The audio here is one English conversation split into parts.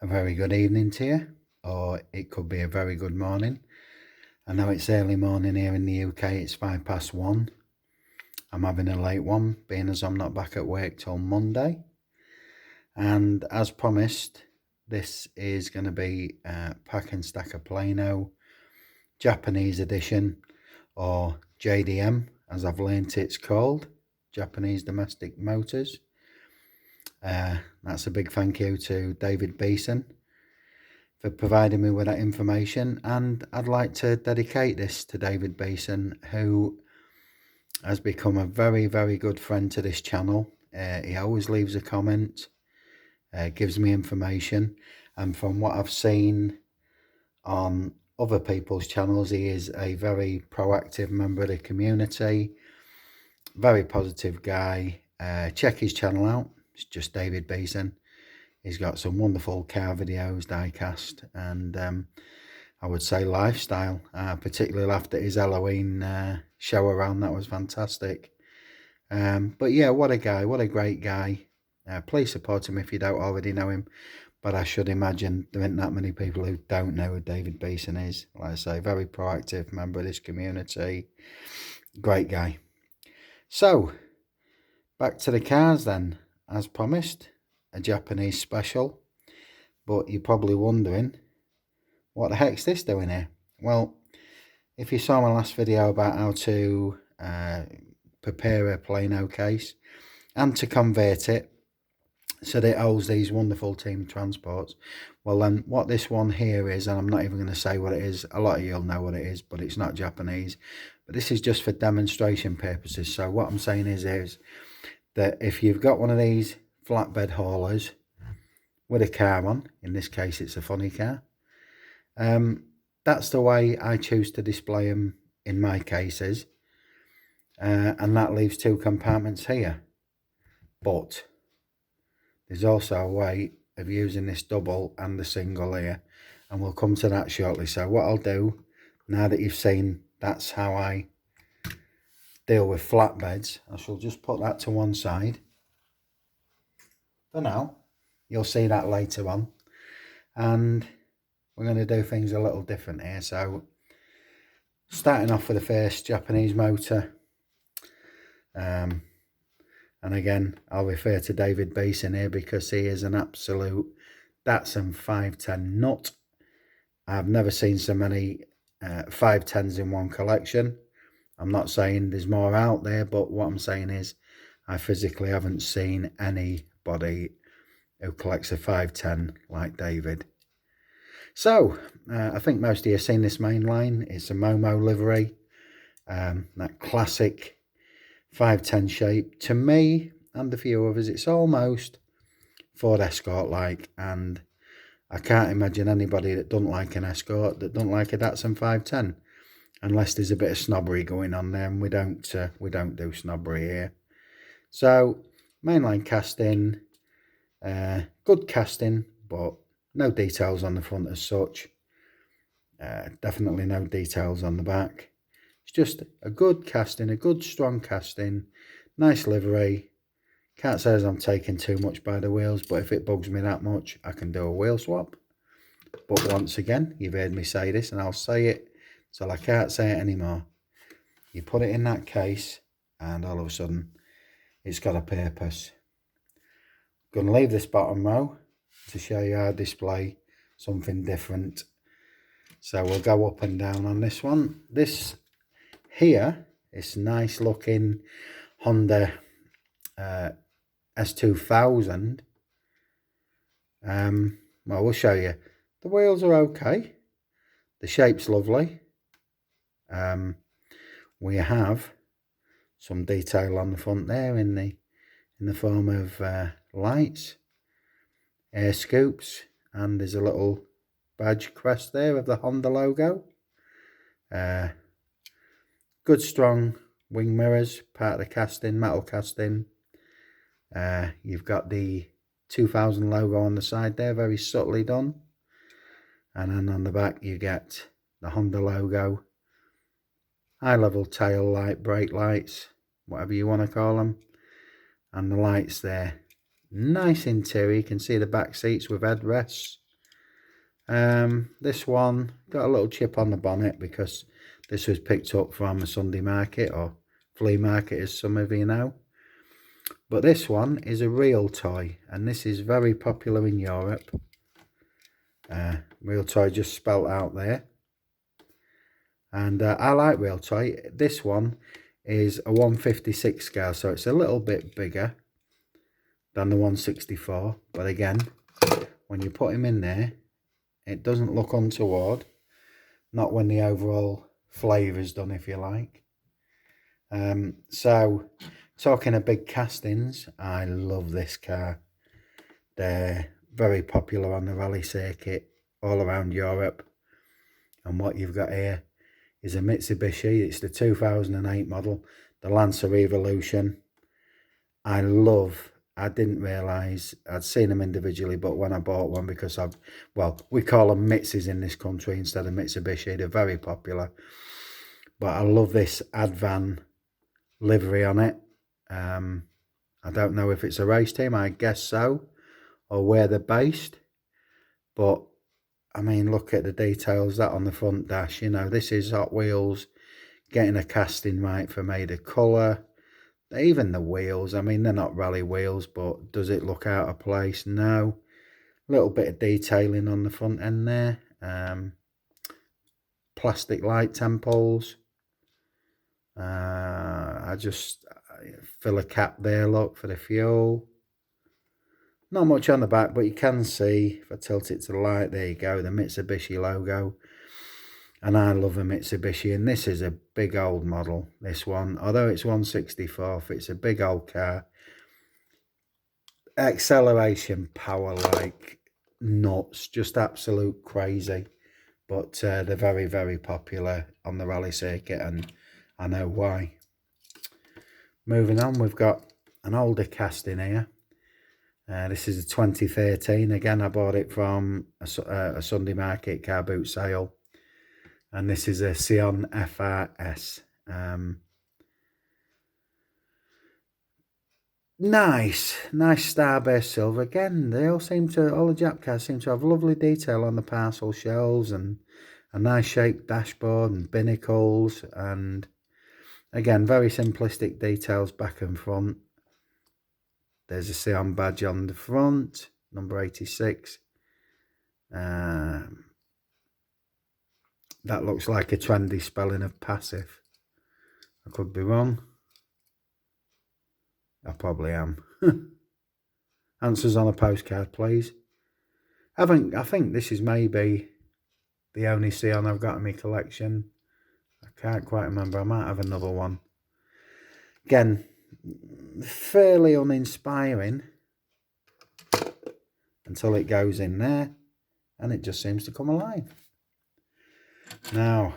A very good evening to you, or it could be a very good morning. I know it's early morning here in the UK, it's 1:05. I'm having a late one, being as I'm not back at work till Monday. And as promised, this is going to be a Pack and Stack of Plano Japanese edition, or JDM, as I've learnt it's called, Japanese Domestic Motors. That's a big thank you to David Beeson for providing me with that information, and I'd like to dedicate this to David Beeson, who has become a very, very good friend to this channel. He always leaves a comment, gives me information, and from what I've seen on other people's channels, he is a very proactive member of the community, very positive guy. Check his channel out, it's just David Beeson. He's got some wonderful car videos, diecast, and I would say lifestyle. I particularly laughed at his Halloween show around. That was fantastic. But yeah, what a guy, what a great guy. Please support him if you don't already know him. But I should imagine there aren't that many people who don't know who David Beeson is. Like I say, very proactive member of this community. Great guy. So, back to the cars then, as promised. A Japanese special, but you're probably wondering, what the heck's this doing here? Well, if you saw my last video about how to prepare a Plano case and to convert it so that it holds these wonderful team transports, well then what this one here is, and I'm not even going to say what it is, a lot of you'll know what it is, but it's not Japanese, but this is just for demonstration purposes. So what I'm saying is that if you've got one of these flatbed haulers with a car on, in this case it's a funny car, that's the way I choose to display them in my cases, and that leaves two compartments here. But there's also a way of using this double and the single here, and we'll come to that shortly. So what I'll do, now that you've seen that's how I deal with flatbeds, I shall just put that to one side for now. You'll see that later on, and we're going to do things a little different here. So starting off with the first Japanese motor, and again I'll refer to David Beeson here because he is an absolute Datsun 510 nut. I've never seen so many 510s in one collection. I'm not saying there's more out there, but what I'm saying is I physically haven't seen anybody who collects a 510 like David. So I think most of you have seen this main line. It's a Momo livery, that classic 510 shape. To me and a few others, it's almost Ford Escort like, and I can't imagine anybody that doesn't like an Escort that doesn't like a Datsun 510, unless there's a bit of snobbery going on there, and we don't do snobbery here. So mainline casting, good casting, but no details on the front as such. Definitely no details on the back. It's just a good casting, a good strong casting, nice livery. Can't say as I'm taking too much by the wheels, but if it bugs me that much, I can do a wheel swap. But once again, you've heard me say this, and I'll say it till I can't say it anymore. You put it in that case, and all of a sudden, it's got a purpose. I'm going to leave this bottom row to show you how to display something different. So we'll go up and down on this one. This here is nice looking Honda S2000. Well, we'll show you. The wheels are okay. The shape's lovely. We have some detail on the front there in the form of lights, air scoops, and there's a little badge crest there of the Honda logo. Good strong wing mirrors, part of the casting, metal casting. You've got the 2000 logo on the side there, very subtly done, and then on the back you get the Honda logo, high level tail light, brake lights, whatever you want to call them, and the lights there. Nice interior. You can see the back seats with headrests. This one got a little chip on the bonnet because this was picked up from a Sunday market or flea market, as some of you know. But this one is a real toy, and this is very popular in Europe. Real toy just spelt out there. And I like real toy. This one is a 156 scale, so it's a little bit bigger than the 164. But again, when you put him in there, it doesn't look untoward. Not when the overall flavour is done, if you like. So, talking of big castings, I love this car. They're very popular on the rally circuit all around Europe. And what you've got here is a Mitsubishi. It's the 2008 model, the Lancer Evolution. I didn't realise I'd seen them individually, but when I bought one, because we call them Mitsis in this country instead of Mitsubishi. They're very popular. But I love this Advan livery on it. I don't know if it's a race team, I guess so, or where they're based. But I mean, look at the details, that on the front dash. You know, this is Hot Wheels getting a casting right for me. The colour, even the wheels, I mean, they're not rally wheels, but does it look out of place? No. A little bit of detailing on the front end there. Plastic light temples. I just fill a cap there, look, for the fuel. Not much on the back, but you can see, if I tilt it to the light, there you go, the Mitsubishi logo. And I love a Mitsubishi, and this is a big old model, this one. Although it's 1/64th, it's a big old car. Acceleration power like nuts, just absolute crazy. But they're very, very popular on the rally circuit, and I know why. Moving on, we've got an older casting here. This is a 2013. Again, I bought it from a Sunday market car boot sale. And this is a Sion FRS. Nice Starburst silver. Again, all the Jap cars seem to have lovely detail on the parcel shells and a nice shaped dashboard and binnacles. And again, very simplistic details back and front. There's a Sion badge on the front, number 86. That looks like a trendy spelling of passive. I could be wrong. I probably am. Answers on a postcard, please. I think this is maybe the only Sion I've got in my collection. I can't quite remember. I might have another one. Again, fairly uninspiring until it goes in there and it just seems to come alive. Now,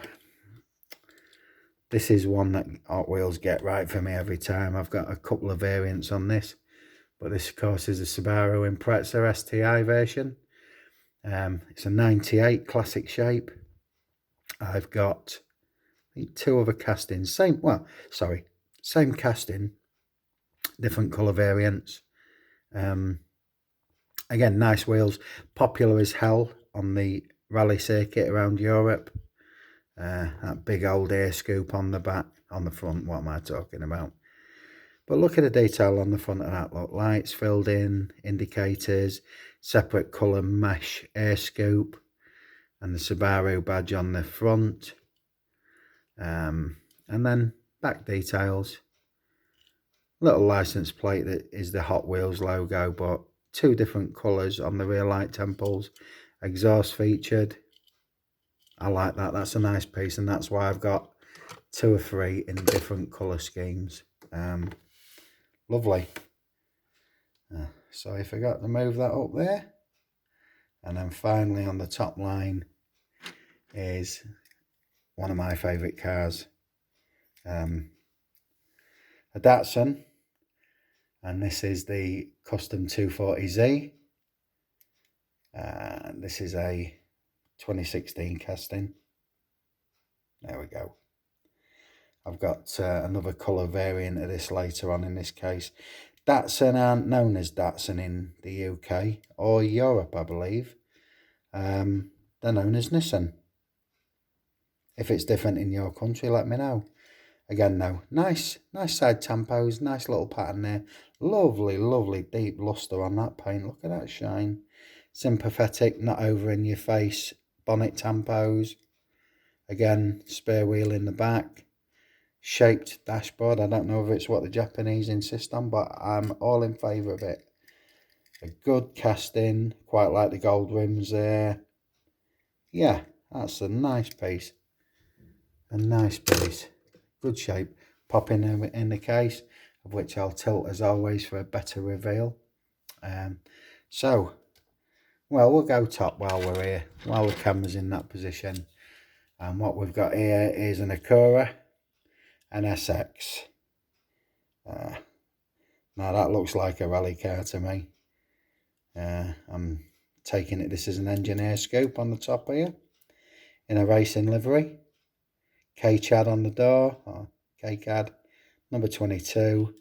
this is one that Hot Wheels get right for me every time. I've got a couple of variants on this, but this of course is a Subaru Impreza STI version. It's a 98 classic shape. I've got, I think, two other castings, same casting, different colour variants. Again, nice wheels, popular as hell on the rally circuit around Europe. That big old air scoop on the back, on the front, what am I talking about? But look at the detail on the front of that, look, lights filled in, indicators, separate colour mesh air scoop, and the Subaru badge on the front. And then back details, little license plate that is the Hot Wheels logo, but two different colours on the rear light temples, exhaust featured. I like that, that's a nice piece, and that's why I've got two or three in different colour schemes. Lovely. So I forgot to move that up there. And then finally on the top line is one of my favourite cars, a Datsun, and this is the Custom 240Z. This is a 2016 casting. There we go. I've got another colour variant of this later on in this case. Datsun aren't known as Datsun in the UK or Europe, I believe. they're known as Nissan. If it's different in your country, let me know. Again, though, nice side tampos, nice little pattern there. Lovely deep lustre on that paint. Look at that shine. Sympathetic, not over in your face. Bonnet tampos. Again, spare wheel in the back. Shaped dashboard. I don't know if it's what the Japanese insist on, but I'm all in favour of it. A good casting, quite like the gold rims there. Yeah, that's a nice piece. A nice piece. Good shape. Pop in the case, of which I'll tilt as always for a better reveal. So, well, we'll go top while we're here, while the camera's in that position. And what we've got here is an Acura, an SX. Now that looks like a rally car to me. I'm taking it this is an engineer scoop on the top here, in a racing livery. K-Chad on the door, or K-Cad, number 22.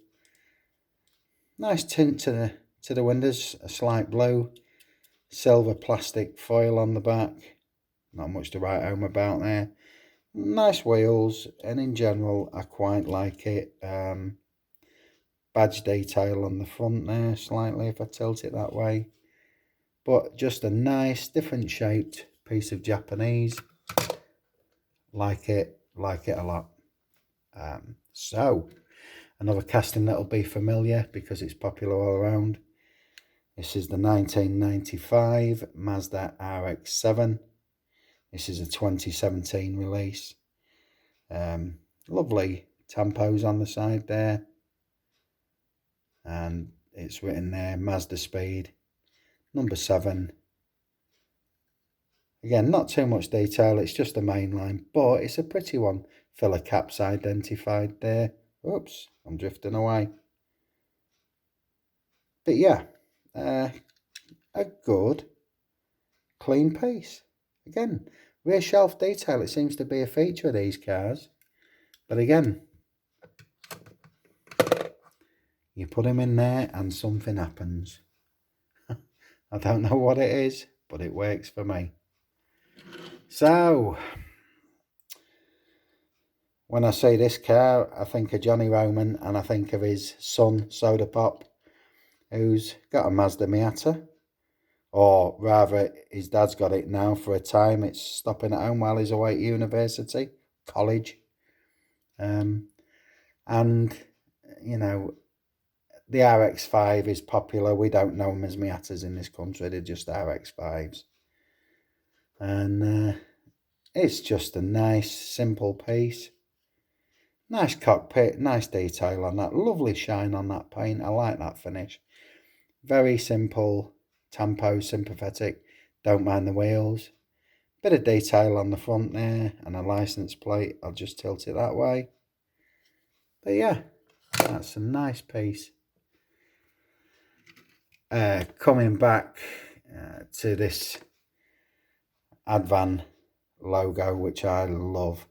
Nice tint to the windows, a slight blue. Silver plastic foil on the back. Not much to write home about there. Nice wheels, and in general I quite like it. Badge detail on the front there slightly if I tilt it that way. But just a nice different shaped piece of Japanese. Like it a lot. So another casting that'll be familiar because it's popular all around. This is the 1995 Mazda RX-7. This is a 2017 release. Lovely tampos on the side there. And it's written there, Mazda speed, number 7. Again, not too much detail, it's just a main line, but it's a pretty one. Filler caps identified there. Oops, I'm drifting away. But yeah, a good, clean piece. Again, rear shelf detail, it seems to be a feature of these cars. But again, you put them in there and something happens. I don't know what it is, but it works for me. So, when I say this car, I think of Johnny Roman and I think of his son, Soda Pop, who's got a Mazda Miata. Or rather, his dad's got it now for a time. It's stopping at home while he's away at university, college. And, you know, the RX-5 is popular. We don't know them as Miatas in this country. They're just RX-5s. And it's just a nice, simple piece. Nice cockpit, nice detail on that. Lovely shine on that paint. I like that finish. Very simple. Tampo, sympathetic. Don't mind the wheels. Bit of detail on the front there. And a license plate. I'll just tilt it that way. But yeah, that's a nice piece. Coming back to this Advan logo, which I love.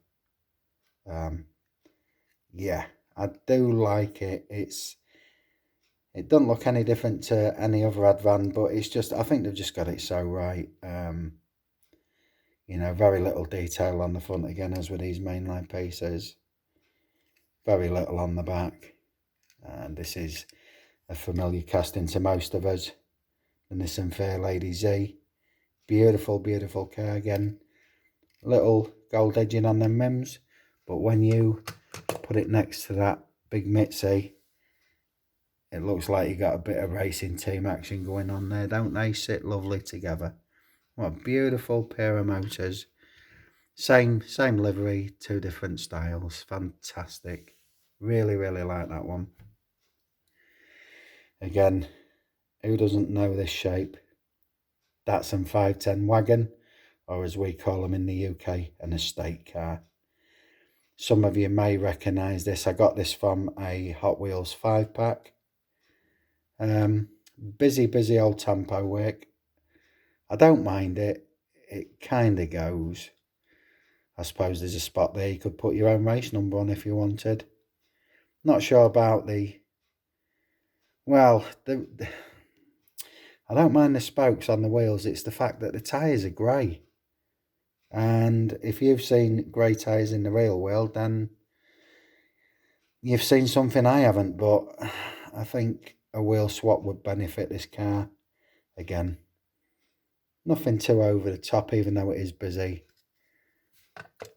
Yeah, I do like it. It doesn't look any different to any other Advan, but it's just, I think they've just got it so right. You know, very little detail on the front again, as with these mainline pieces. Very little on the back. And this is a familiar casting to most of us. The Nissan Fairlady Z. Beautiful, beautiful car again. Little gold edging on them rims, but when you put it next to that big Mitzi, it looks like you got a bit of racing team action going on there, don't they? Sit lovely together. What a beautiful pair of motors. Same livery, two different styles. Fantastic. Really, really like that one. Again, who doesn't know this shape? Datsun 510 wagon, or as we call them in the UK, an estate car. Some of you may recognise this. I got this from a Hot Wheels 5-pack. Busy old tempo work. I don't mind it. It kind of goes. I suppose there's a spot there you could put your own race number on if you wanted. Not sure about the... Well, I don't mind the spokes on the wheels. It's the fact that the tyres are grey. And if you've seen grey tyres in the real world, then you've seen something I haven't. But I think a wheel swap would benefit this car. Again, nothing too over the top, even though it is busy.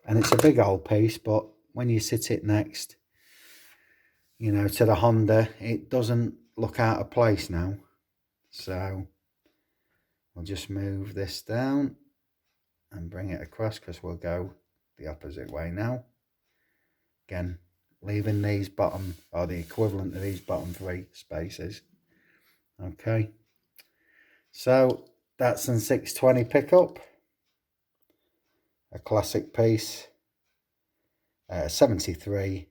And it's a big old piece, but when you sit it next, you know, to the Honda, it doesn't look out of place now. So we'll just move this down and bring it across, because we'll go the opposite way now. Again, leaving these bottom, or the equivalent of these bottom 3 spaces. Okay, so that's an 620 pickup, a classic piece, 73,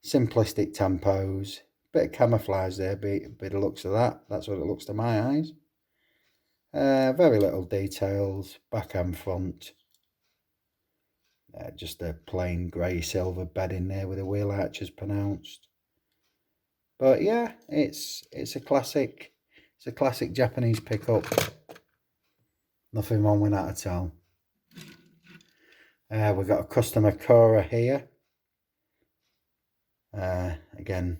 simplistic tempos, bit of camouflage there, bit of looks of that. That's what it looks to my eyes. Very little details, back and front. Just a plain grey silver bed in there with a wheel arch as pronounced. But yeah, it's a classic. It's a classic Japanese pickup. Nothing wrong with that at all. We've got a custom Acura here. Again,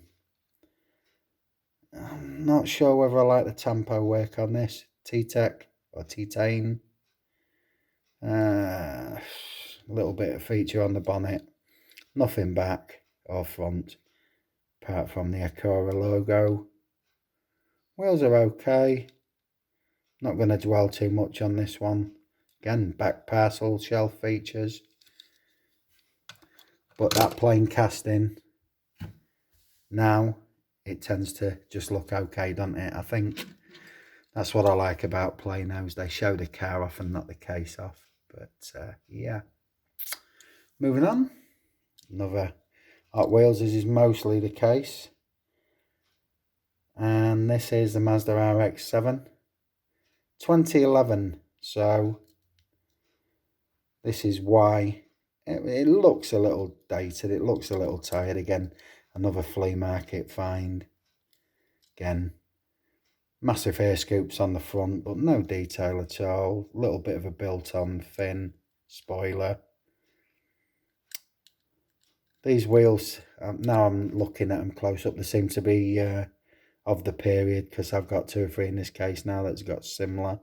I'm not sure whether I like the tempo work on this. T-Tech or T-Tane. A little bit of feature on the bonnet. Nothing back or front, apart from the Acura logo. Wheels are okay. Not going to dwell too much on this one. Again, back parcel shelf features. But that plain casting, now it tends to just look okay, doesn't it? I think that's what I like about Planos. They show the car off and not the case off. But yeah. Moving on. Another Hot Wheels. This is mostly the case. And this is the Mazda RX-7. 2011. So this is why it looks a little dated. It looks a little tired. Again, another flea market find. Again, massive air scoops on the front, but no detail at all. Little bit of a built-on fin spoiler. These wheels, now I'm looking at them close up, they seem to be of the period, because I've got 2 or 3 in this case now that's got similar.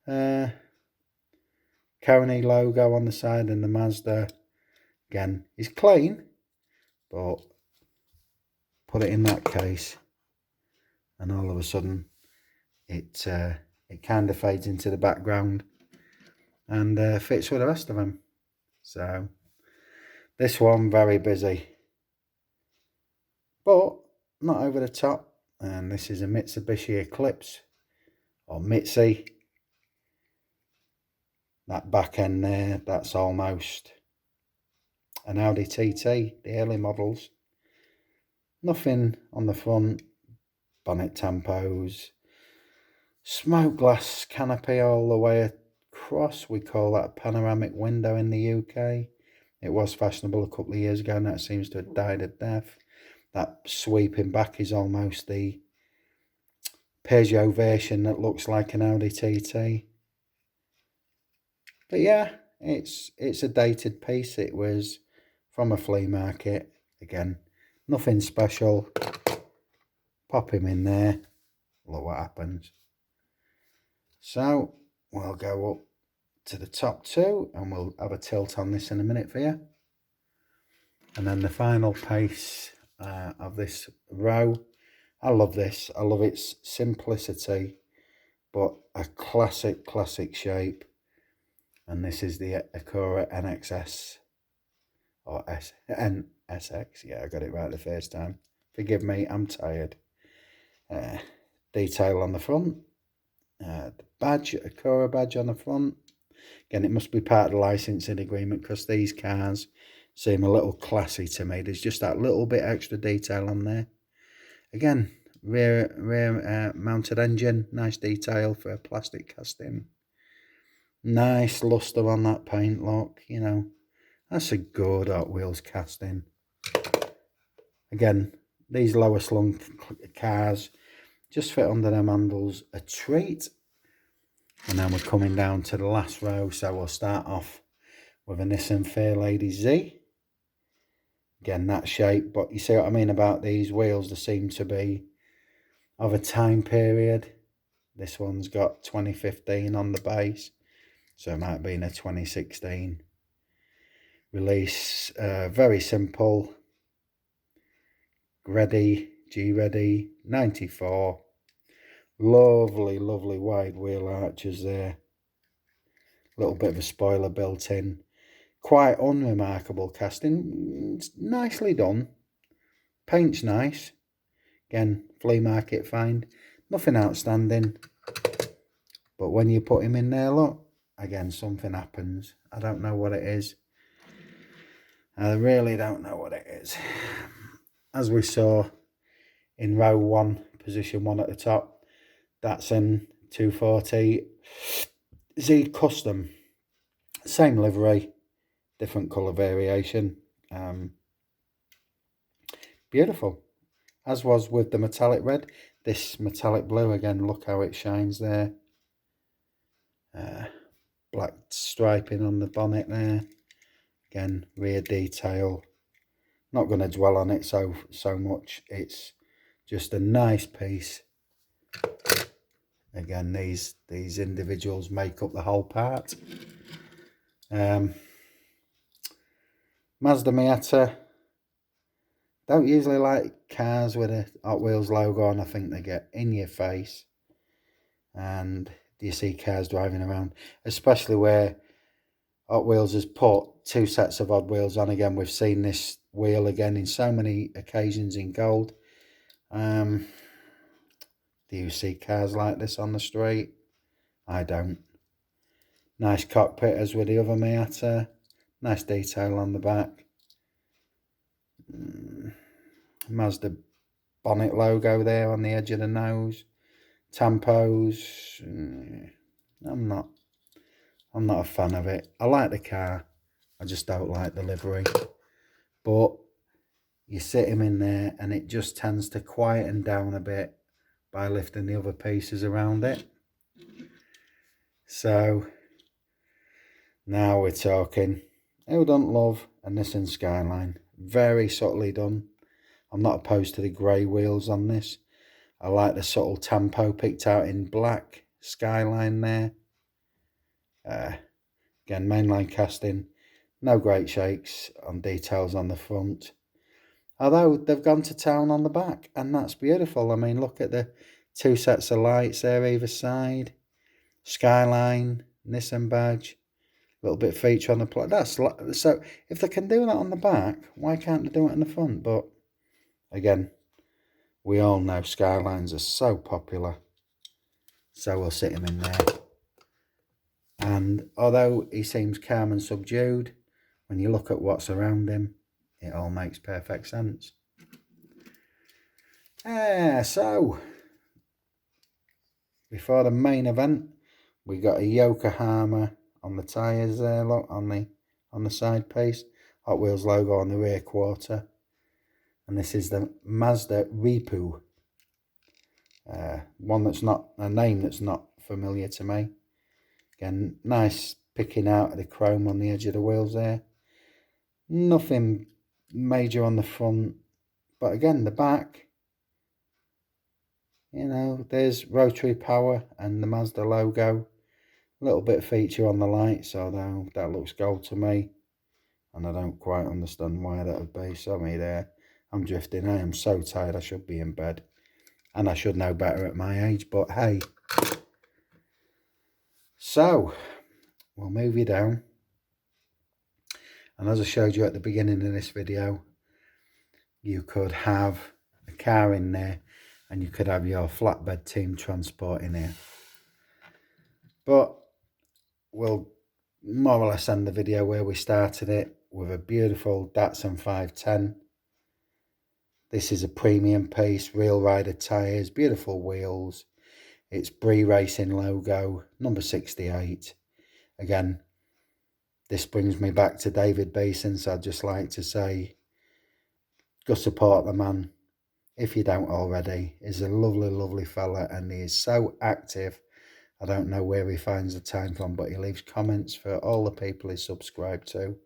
Kone logo on the side, and the Mazda, again, is clean, but put it in that case and all of a sudden it kind of fades into the background and fits with the rest of them. So this one, very busy, but not over the top. And this is a Mitsubishi Eclipse, or Mitsi. That back end there, that's almost an Audi TT, the early models. Nothing on the front, bonnet tampos, smoke glass canopy all the way across. We call that a panoramic window in the UK. It was fashionable a couple of years ago, and that seems to have died a death. That sweeping back is almost the Peugeot version that looks like an Audi TT. But yeah, it's a dated piece. It was from a flea market. Again, nothing special. Pop him in there. Look what happens. So we'll go up to the top 2 and we'll have a tilt on this in a minute for you. And then the final piece of this row. I love this. I love its simplicity, but a classic shape. And this is the Acura NXS, or NSX. Yeah, I got it right the first time. Forgive me, I'm tired. Detail on the front. The badge, Acura badge on the front. Again, it must be part of the licensing agreement, because these cars seem a little classy to me. There's just that little bit extra detail on there. Again, rear mounted engine. Nice detail for a plastic casting. Nice luster on that paint look, you know. That's a good Hot Wheels casting. Again, these lower slung cars just fit under them handles a treat. And then we're coming down to the last row, so we'll start off with a Nissan Fairlady Z. Again, that shape, but you see what I mean about these wheels? They seem to be of a time period. This one's got 2015 on the base, so it might have been a 2016 release. Very simple. G-Ready, 94. Lovely, lovely wide wheel arches there. A little bit of a spoiler built in. Quite unremarkable casting. It's nicely done. Paint's nice. Again, flea market find. Nothing outstanding. But when you put him in there, look, again, something happens. I don't know what it is. I really don't know what it is. As we saw in row 1, position 1 at the top, Datsun 240 Z Custom. Same livery, different colour variation. Beautiful. As was with the metallic red, this metallic blue, again, look how it shines there. Black striping on the bonnet there. Again, rear detail. Not going to dwell on it so much. It's just a nice piece. Again, these individuals make up the whole part. Mazda Miata. Don't usually like cars with a Hot Wheels logo on. I think they get in your face. And you see cars driving around, especially where Hot Wheels has put 2 sets of Hot Wheels on. Again, we've seen this wheel again in so many occasions in gold. Do you see cars like this on the street? I don't. Nice cockpit as with the other Miata. Nice detail on the back. Mazda bonnet logo there on the edge of the nose. Tampos. I'm not a fan of it. I like the car. I just don't like the livery. But you sit him in there and it just tends to quieten down a bit by lifting the other pieces around it. So now we're talking. Who don't love a Nissan Skyline? Very subtly done. I'm not opposed to the grey wheels on this. I like the subtle tampo picked out in black Skyline there. Again, mainline casting. No great shakes on details on the front. Although they've gone to town on the back, and that's beautiful. I mean, look at the 2 sets of lights there either side. Skyline, Nissan badge. Little bit of feature on the plate. So if they can do that on the back, why can't they do it in the front? But again, we all know Skylines are so popular, so we'll sit him in there. And although he seems calm and subdued, when you look at what's around him, it all makes perfect sense. So before the main event, we got a Yokohama on the tyres there, look, on the side piece. Hot Wheels logo on the rear quarter. And this is the Mazda Ripu. One that's not, a name that's not familiar to me. Again, nice picking out of the chrome on the edge of the wheels there. Nothing major on the front. But again, the back, you know, there's rotary power and the Mazda logo. A little bit of feature on the lights, although that looks gold to me. And I don't quite understand why that would be. Sorry there. I'm drifting. I am so tired. I should be in bed. And I should know better at my age. But hey. So, we'll move you down. And as I showed you at the beginning of this video, you could have a car in there. And you could have your flatbed team transport in here. But we'll more or less end the video where we started it, with a beautiful Datsun 510. This is a premium piece, real rider tyres, beautiful wheels. It's Bree Racing logo, number 68. Again, this brings me back to David Beeson, so I'd just like to say, go support the man, if you don't already. He's a lovely, lovely fella, and he is so active I don't know where he finds the time from, but he leaves comments for all the people he's subscribed to.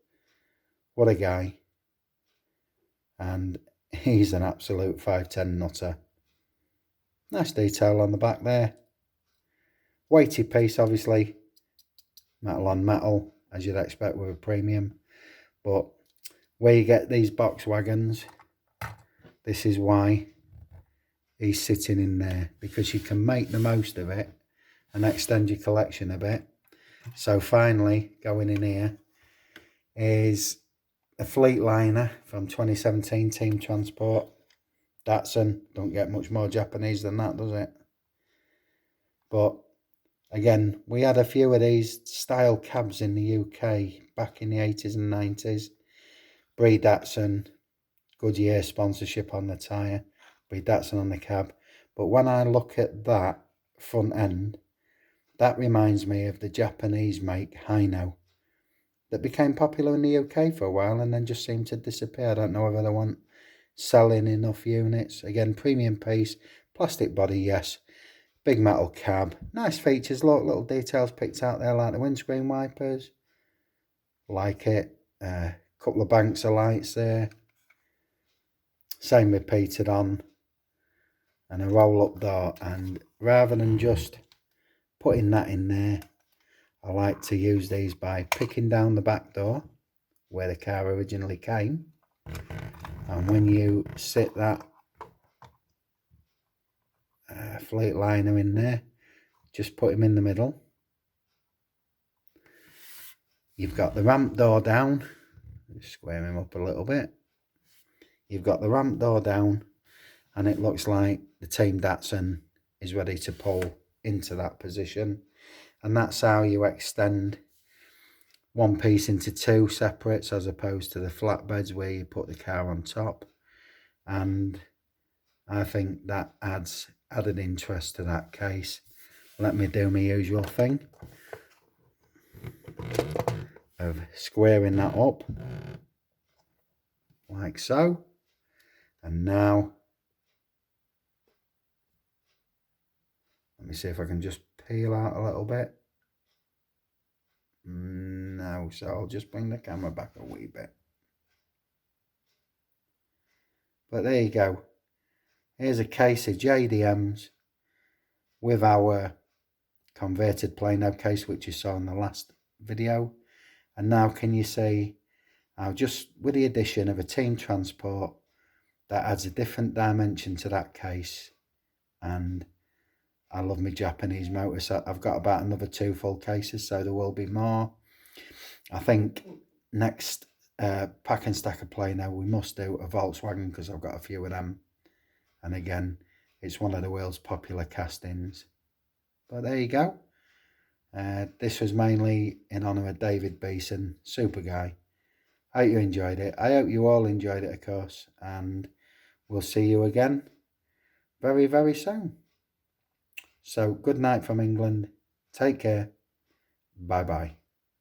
What a guy. And he's an absolute 5'10" nutter. Nice detail on the back there. Weighty piece, obviously. Metal on metal, as you'd expect with a premium. But where you get these box wagons, this is why he's sitting in there. Because you can make the most of it and extend your collection a bit. So finally, going in here is a fleet liner from 2017 Team Transport. Datsun. Don't get much more Japanese than that, does it? But again, we had a few of these style cabs in the UK back in the 80s and 90s. Bree Datsun, Goodyear sponsorship on the tyre. Bree Datsun on the cab. But when I look at that front end, that reminds me of the Japanese make Hino that became popular in the UK for a while and then just seemed to disappear. I don't know whether they weren't selling enough units. Again, premium piece, plastic body, yes. Big metal cab. Nice features, little details picked out there like the windscreen wipers. Like it. Couple of banks of lights there. Same repeated on. And a roll-up door. And rather than just putting that in there, I like to use these by picking down the back door where the car originally came, and when you sit that fleet liner in there, just put him in the middle. You've got the ramp door down, just square him up a little bit. You've got the ramp door down and it looks like the Team Datsun is ready to pull into that position. And that's how you extend one piece into two separates as opposed to the flatbeds where you put the car on top. And I think that adds added interest to that case. Let me do my usual thing of squaring that up like so. And now, let me see if I can just peel out a little bit. No, so I'll just bring the camera back a wee bit. But there you go. Here's a case of JDMs with our converted Plano case, which you saw in the last video. And now can you see how just with the addition of a Team Transport, that adds a different dimension to that case. And I love my Japanese motor, so I've got about another 2 full cases, so there will be more. I think next pack and stack of Plano, we must do a Volkswagen because I've got a few of them. And again, it's one of the world's popular castings. But there you go. This was mainly in honour of David Beeson, super guy. I hope you enjoyed it. I hope you all enjoyed it, of course. And we'll see you again very, very soon. So good night from England. Take care. Bye-bye.